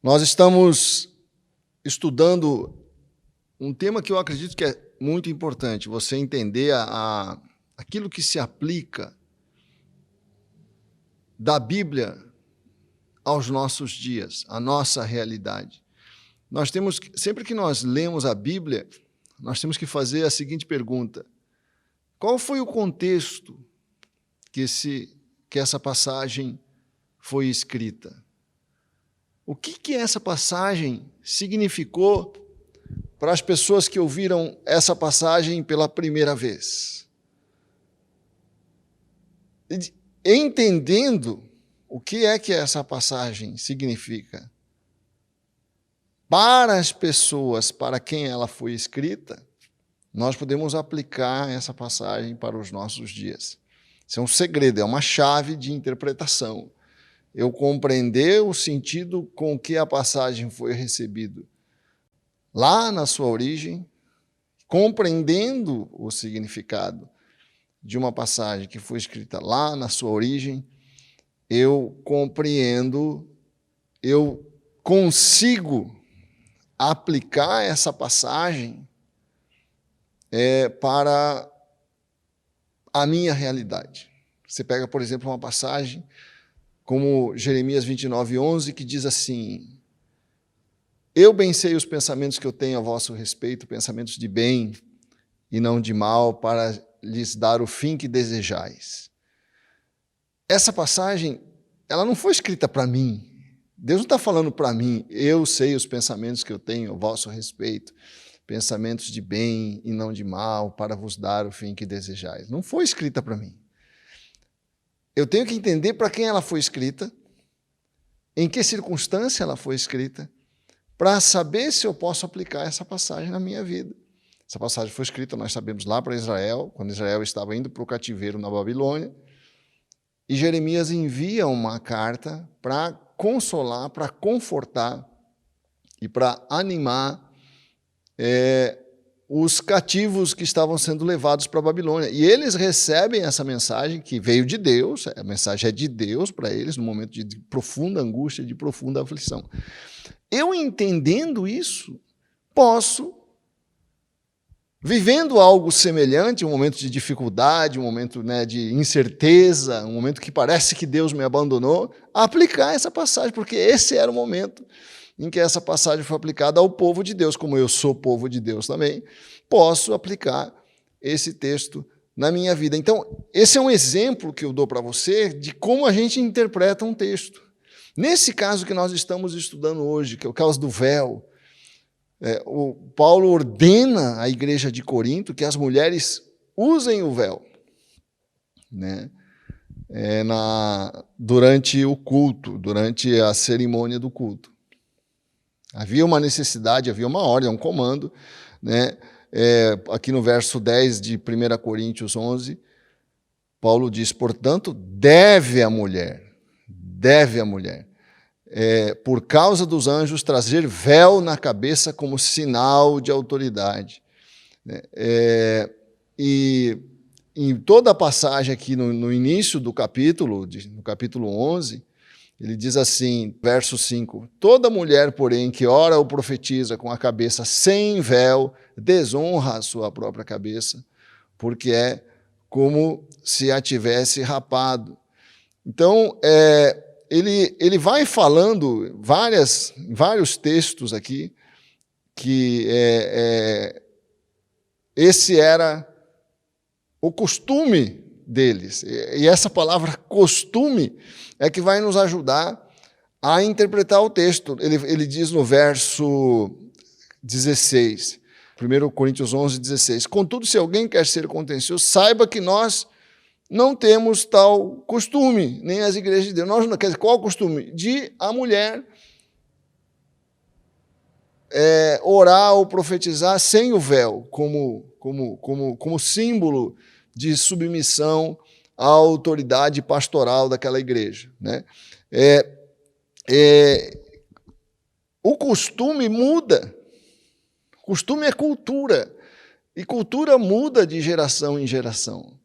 Nós estamos estudando um tema que eu acredito que é muito importante, você entender aquilo que se aplica da Bíblia aos nossos dias, à nossa realidade. Nós temos, sempre que nós lemos a Bíblia, nós temos que fazer a seguinte pergunta: qual foi o contexto que essa passagem foi escrita? O que essa passagem significou para as pessoas que ouviram essa passagem pela primeira vez? Entendendo o que essa passagem significa para as pessoas para quem ela foi escrita, nós podemos aplicar essa passagem para os nossos dias. Isso é um segredo, é uma chave de interpretação. Eu compreender o sentido com que a passagem foi recebida lá na sua origem, compreendendo o significado de uma passagem que foi escrita lá na sua origem, eu compreendo, eu consigo aplicar essa passagem para a minha realidade. Você pega, por exemplo, uma passagem como Jeremias 29:11, que diz assim: eu bem sei os pensamentos que eu tenho a vosso respeito, pensamentos de bem e não de mal, para lhes dar o fim que desejais. Essa passagem, ela não foi escrita para mim. Deus não está falando para mim, eu sei os pensamentos que eu tenho a vosso respeito, pensamentos de bem e não de mal, para vos dar o fim que desejais. Não foi escrita para mim. Eu tenho que entender para quem ela foi escrita, em que circunstância ela foi escrita, para saber se eu posso aplicar essa passagem na minha vida. Essa passagem foi escrita, nós sabemos, lá para Israel, quando Israel estava indo para o cativeiro na Babilônia, e Jeremias envia uma carta para consolar, para confortar e para animar os cativos que estavam sendo levados para a Babilônia. E eles recebem essa mensagem que veio de Deus, a mensagem é de Deus para eles, no momento de profunda angústia, de profunda aflição. Eu, entendendo isso, posso, vivendo algo semelhante, um momento de dificuldade, um momento de incerteza, um momento que parece que Deus me abandonou, aplicar essa passagem, porque esse era o momento em que essa passagem foi aplicada ao povo de Deus. Como eu sou povo de Deus também, posso aplicar esse texto na minha vida. Então, esse é um exemplo que eu dou para você de como a gente interpreta um texto. Nesse caso que nós estamos estudando hoje, que é o caso do véu, o Paulo ordena à igreja de Corinto que as mulheres usem o véu, durante o culto, durante a cerimônia do culto. Havia uma necessidade, havia uma ordem, um comando. Aqui no verso 10 de 1 Coríntios 11, Paulo diz: portanto, deve a mulher, por causa dos anjos, trazer véu na cabeça como sinal de autoridade. E em toda a passagem aqui no início do capítulo, no capítulo 11, ele diz assim, verso 5, toda mulher, porém, que ora ou profetiza com a cabeça sem véu, desonra a sua própria cabeça, porque é como se a tivesse rapado. Então, ele vai falando vários textos aqui, que esse era o costume deles. E essa palavra costume é que vai nos ajudar a interpretar o texto. Ele diz no verso 16, 1 Coríntios 11, 16, contudo, se alguém quer ser contencioso, saiba que nós não temos tal costume, nem as igrejas de Deus. Quer dizer, qual o costume? De a mulher orar ou profetizar sem o véu, como símbolo de submissão à autoridade pastoral daquela igreja. O costume muda. Costume é cultura. E cultura muda de geração em geração.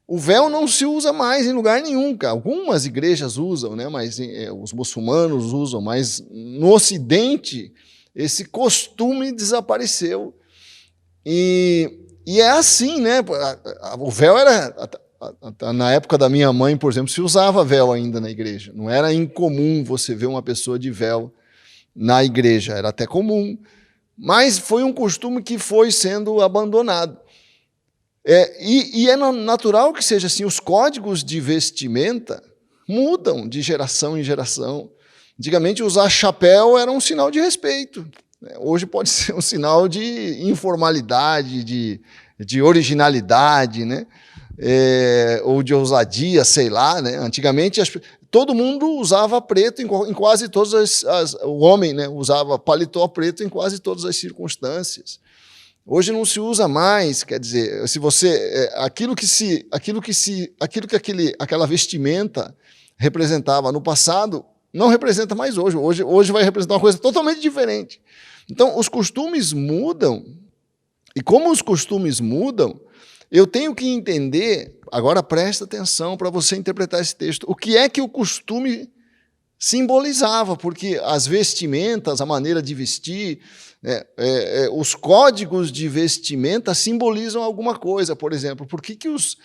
O véu não se usa mais em lugar nenhum, cara. Algumas igrejas usam, né? Mas os muçulmanos usam, mas no Ocidente esse costume desapareceu. E é assim, né? O véu era... Na época da minha mãe, por exemplo, se usava véu ainda na igreja. Não era incomum você ver uma pessoa de véu na igreja, era até comum. Mas foi um costume que foi sendo abandonado. E é natural que seja assim, os códigos de vestimenta mudam de geração em geração. Antigamente, usar chapéu era um sinal de respeito. Hoje pode ser um sinal de informalidade, de originalidade, né? Ou de ousadia, sei lá. Né? Antigamente, todo mundo usava preto em quase todas o homem, né? Usava paletó preto em quase todas as circunstâncias. Hoje não se usa mais, quer dizer, se você aquela vestimenta representava no passado, não representa mais hoje. Hoje vai representar uma coisa totalmente diferente. Então, os costumes mudam, e como os costumes mudam, eu tenho que entender, agora presta atenção para você interpretar esse texto, o que é que o costume simbolizava, porque as vestimentas, a maneira de vestir, os códigos de vestimenta simbolizam alguma coisa. Por exemplo, por que os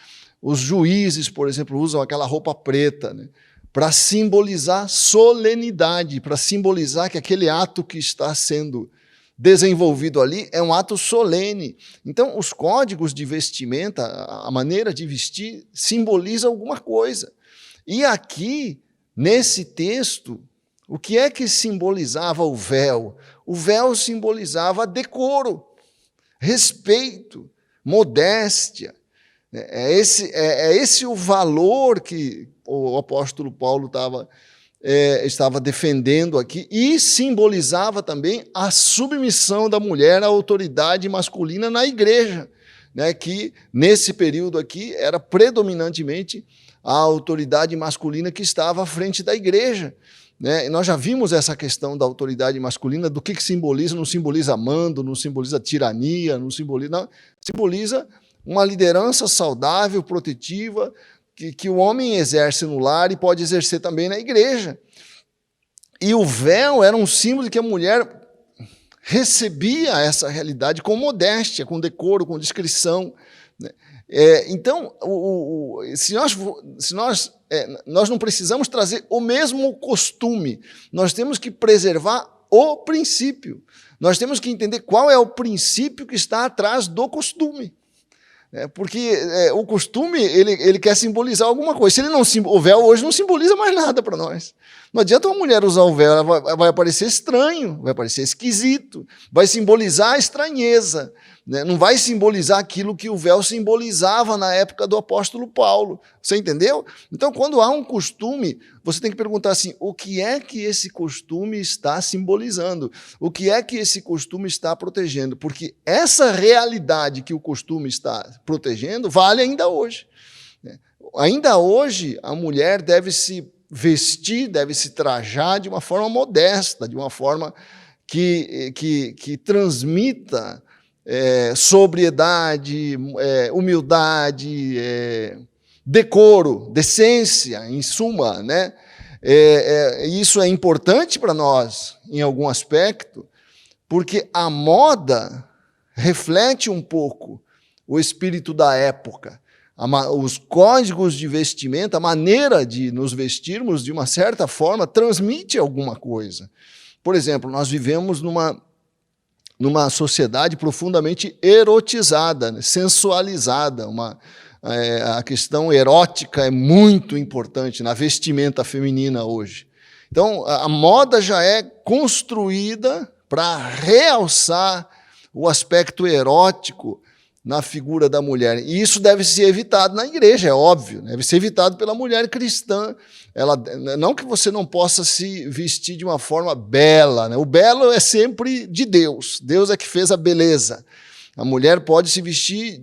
juízes, por exemplo, usam aquela roupa preta? Né? Para simbolizar solenidade, para simbolizar que aquele ato que está sendo desenvolvido ali é um ato solene. Então, os códigos de vestimenta, a maneira de vestir, simboliza alguma coisa. E aqui, nesse texto, o que é que simbolizava o véu? O véu simbolizava decoro, respeito, modéstia. É esse o valor que o apóstolo Paulo estava defendendo aqui, e simbolizava também a submissão da mulher à autoridade masculina na igreja, né, que nesse período aqui era predominantemente a autoridade masculina que estava à frente da igreja. Né? E nós já vimos essa questão da autoridade masculina, do que simboliza, não simboliza mando, não simboliza tirania, não, simboliza uma liderança saudável, protetiva, que o homem exerce no lar e pode exercer também na igreja. E o véu era um símbolo de que a mulher recebia essa realidade com modéstia, com decoro, com discrição. Né? Então, nós não precisamos trazer o mesmo costume, nós temos que preservar o princípio, nós temos que entender qual é o princípio que está atrás do costume. Porque o costume ele quer simbolizar alguma coisa. Se ele não, o véu hoje não simboliza mais nada para nós. Não adianta uma mulher usar o véu, ela vai parecer estranho, vai parecer esquisito, vai simbolizar a estranheza, né? Não vai simbolizar aquilo que o véu simbolizava na época do apóstolo Paulo. Você entendeu? Então, quando há um costume, você tem que perguntar assim, o que é que esse costume está simbolizando? O que é que esse costume está protegendo? Porque essa realidade que o costume está protegendo vale ainda hoje. Ainda hoje, a mulher deve se vestir, deve se trajar de uma forma modesta, de uma forma que transmita sobriedade, humildade, decoro, decência, em suma, né? Isso é importante para nós, em algum aspecto, porque a moda reflete um pouco o espírito da época. Os códigos de vestimenta, a maneira de nos vestirmos, de uma certa forma, transmite alguma coisa. Por exemplo, nós vivemos numa sociedade profundamente erotizada, né? Sensualizada. A questão erótica é muito importante na vestimenta feminina hoje. Então, a moda já é construída para realçar o aspecto erótico na figura da mulher. E isso deve ser evitado na igreja, é óbvio, deve ser evitado pela mulher cristã. Não que você não possa se vestir de uma forma bela, né? O belo é sempre de Deus, Deus é que fez a beleza. A mulher pode se vestir,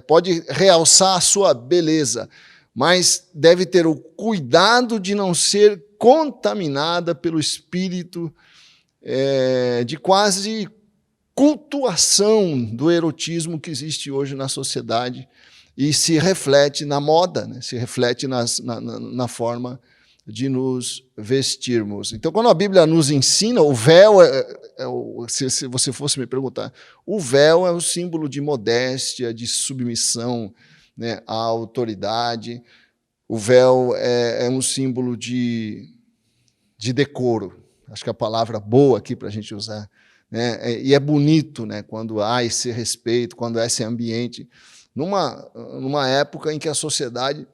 pode realçar a sua beleza, mas deve ter o cuidado de não ser contaminada pelo espírito de quase cultuação do erotismo que existe hoje na sociedade, e se reflete na moda, né? Se reflete na forma de nos vestirmos. Então, quando a Bíblia nos ensina, o véu, se você fosse me perguntar, o véu é o símbolo de modéstia, de submissão, né, à autoridade. O véu é um símbolo de decoro. Acho que é a palavra boa aqui para a gente usar. Né? E é bonito, né, quando há esse respeito, quando há esse ambiente. Numa época em que a sociedade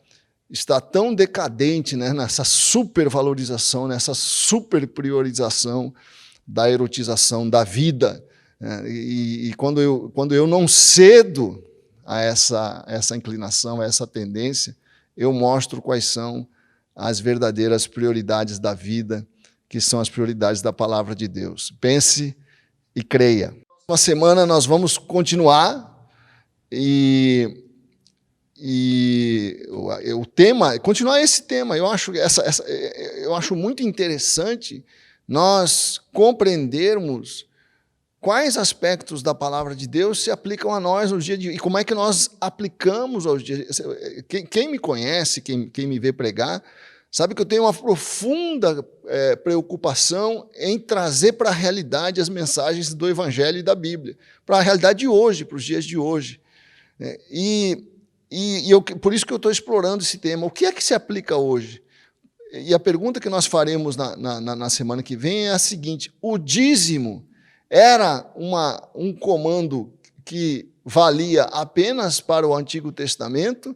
está tão decadente, né, nessa supervalorização, nessa superpriorização da erotização da vida. Né? E quando eu não cedo a essa inclinação, a essa tendência, eu mostro quais são as verdadeiras prioridades da vida, que são as prioridades da palavra de Deus. Pense e creia. Uma semana nós vamos continuar e o tema, continuar esse tema, eu acho muito interessante nós compreendermos quais aspectos da palavra de Deus se aplicam a nós no dia de hoje, e como é que nós aplicamos aos dias. Quem me conhece, quem me vê pregar, sabe que eu tenho uma profunda preocupação em trazer para a realidade as mensagens do Evangelho e da Bíblia, para a realidade de hoje, para os dias de hoje. Por isso que eu estou explorando esse tema. O que é que se aplica hoje? E a pergunta que nós faremos na semana que vem é a seguinte: o dízimo era um comando que valia apenas para o Antigo Testamento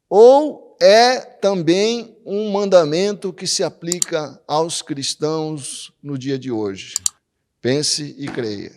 ou é também um mandamento que se aplica aos cristãos no dia de hoje? Pense e creia.